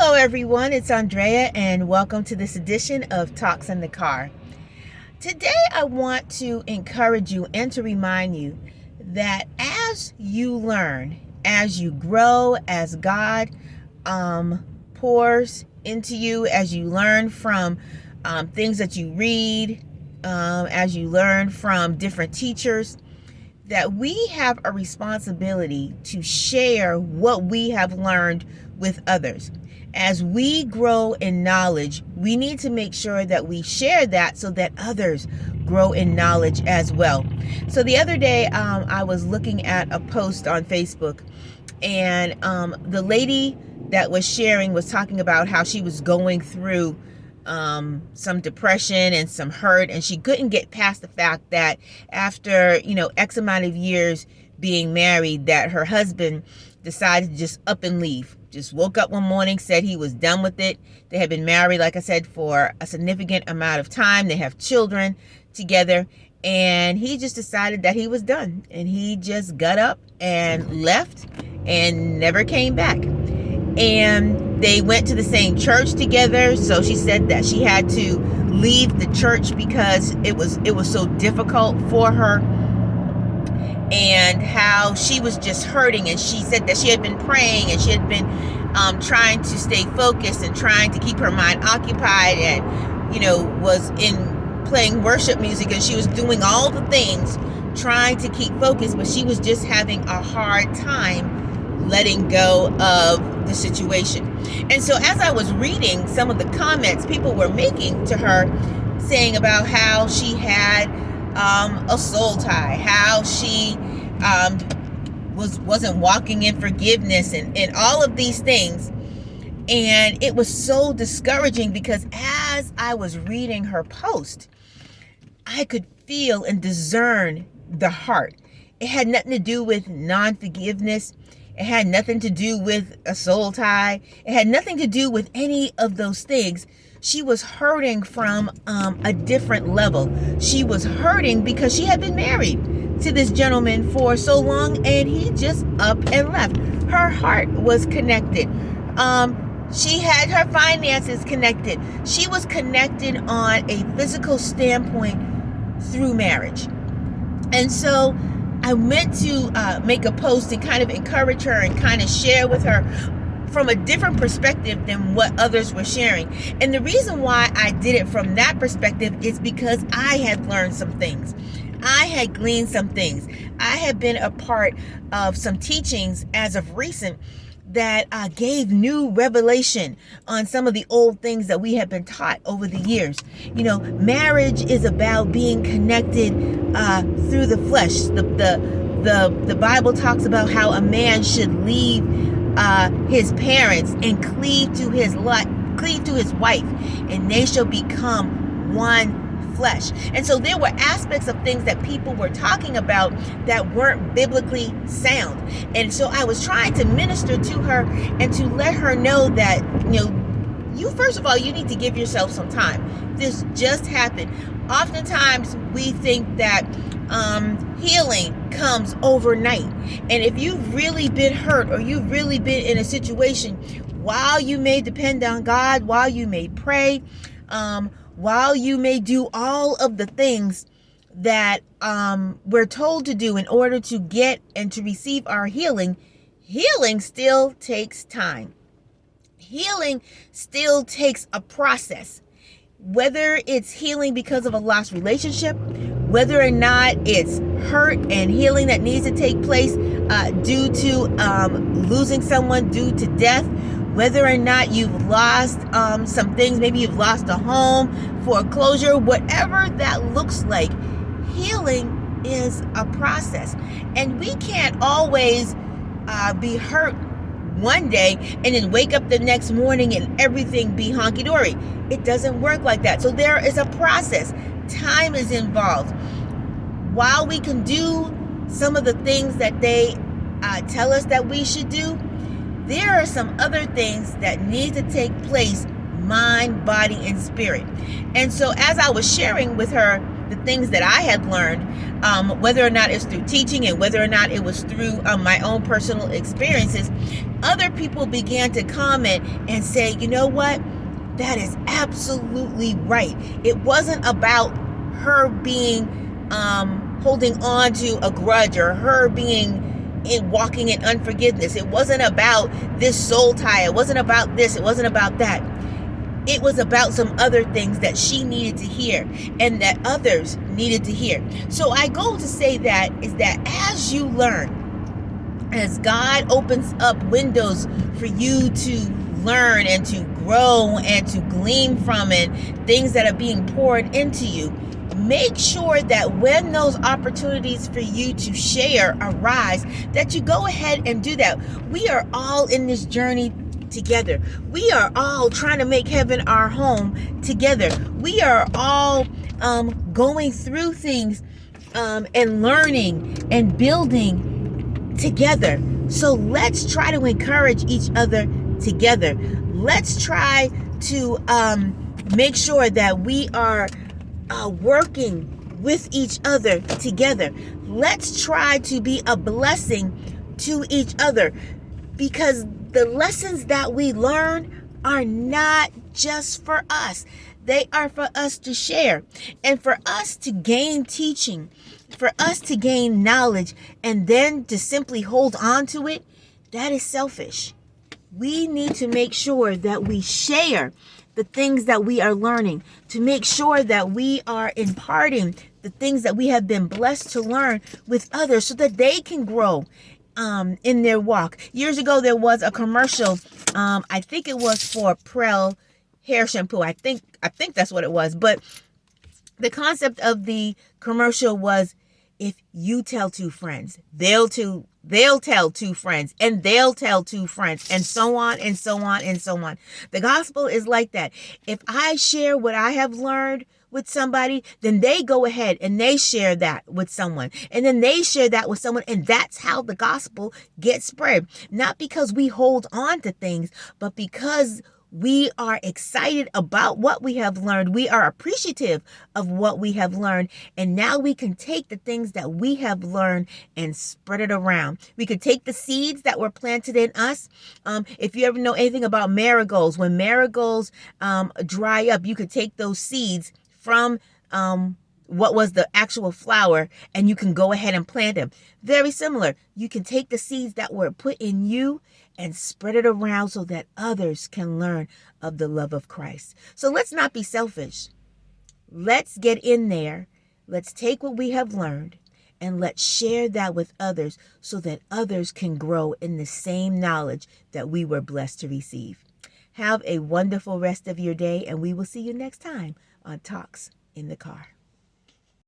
Hello, everyone. It's Andrea, and welcome to this edition of Talks in the Car. Today, I want to encourage you and to remind you that as you learn, as you grow, as God pours into you, as you learn from things that you read, as you learn from different teachers, that we have a responsibility to share what we have learned with others. As we grow in knowledge, we need to make sure that we share that so that others grow in knowledge as well. So the other day, I was looking at a post on Facebook, and the lady that was sharing was talking about how she was going through some depression and some hurt, and she couldn't get past the fact that after X amount of years being married, that her husband decided to just up and leave. Just woke up one morning, said he was done with it. They had been married, like I said, for a significant amount of time. They have children together, and he just decided that he was done, and he just got up and left and never came back. And they went to the same church together. So she said that she had to leave the church because it was so difficult for her, and how she was just hurting. And she said that she had been praying, and she had been trying to stay focused and trying to keep her mind occupied, and was in playing worship music, and she was doing all the things trying to keep focused, but she was just having a hard time letting go of the situation. And so as I was reading some of the comments people were making to her, saying about how she had a soul tie, how she wasn't walking in forgiveness, and all of these things. And it was so discouraging, because as I was reading her post, I could feel and discern the heart. It had nothing to do with non-forgiveness. It had nothing to do with a soul tie. It had nothing to do with any of those things. She was hurting from a different level. She was hurting because she had been married to this gentleman for so long, and he just up and left. Her heart was connected. She had her finances connected. She was connected on a physical standpoint through marriage. And so I meant to make a post and kind of encourage her and kind of share with her from a different perspective than what others were sharing. And the reason why I did it from that perspective is because I had learned some things. I had gleaned some things. I had been a part of some teachings as of recent that gave new revelation on some of the old things that we have been taught over the years. Marriage is about being connected through the flesh. The Bible talks about how a man should leave his parents and cleave to his wife, and they shall become one flesh. And so there were aspects of things that people were talking about that weren't biblically sound. And so I was trying to minister to her and to let her know that, you first of all, you need to give yourself some time. This just happened. Oftentimes we think that healing comes overnight. And if you've really been hurt, or you've really been in a situation, while you may depend on God, while you may pray, while you may do all of the things that we're told to do in order to get and to receive our healing, healing still takes time. Healing still takes a process. Whether it's healing because of a lost relationship, whether or not it's hurt and healing that needs to take place due to losing someone due to death, whether or not you've lost some things, maybe you've lost a home, foreclosure, whatever that looks like, healing is a process. And we can't always be hurt one day and then wake up the next morning and everything be honky-dory. It doesn't work like that. So there is a process. Time is involved. While we can do some of the things that they tell us that we should do, there are some other things that need to take place, mind, body, and spirit. And so as I was sharing with her the things that I had learned, whether or not it's through teaching and whether or not it was through my own personal experiences, other people began to comment and say, you know what? That is absolutely right. It wasn't about her being holding on to a grudge or her being walking in unforgiveness. It wasn't about this soul tie. It wasn't about this. It wasn't about that. It was about some other things that she needed to hear and that others needed to hear. So I go to say that is that as you learn, as God opens up windows for you to learn and to grow and to glean from and things that are being poured into you, make sure that when those opportunities for you to share arise, that you go ahead and do that. We are all in this journey together. We are all trying to make heaven our home together. We are all going through things and learning and building together. So let's try to encourage each other together. Let's try to make sure that we are working with each other together. Let's try to be a blessing to each other, because the lessons that we learn are not just for us. They are for us to share and for us to gain teaching, for us to gain knowledge, and then to simply hold on to it. That is selfish. We need to make sure that we share the things that we are learning, to make sure that we are imparting the things that we have been blessed to learn with others so that they can grow in their walk. Years ago, there was a commercial. I think it was for Prel hair shampoo. I think that's what it was. But the concept of the commercial was, if you tell two friends, they'll tell two friends, and they'll tell two friends, and so on and so on and so on. The gospel is like that. If I share what I have learned with somebody, then they go ahead and they share that with someone, and then they share that with someone, and that's how the gospel gets spread. Not because we hold on to things, but because we are excited about what we have learned. We are appreciative of what we have learned. And now we can take the things that we have learned and spread it around. We could take the seeds that were planted in us. If you ever know anything about marigolds, when marigolds dry up, you could take those seeds from what was the actual flower, and you can go ahead and plant them. Very similar. You can take the seeds that were put in you and spread it around so that others can learn of the love of Christ. So let's not be selfish. Let's get in there. Let's take what we have learned and let's share that with others so that others can grow in the same knowledge that we were blessed to receive. Have a wonderful rest of your day, and we will see you next time on Talks in the Car.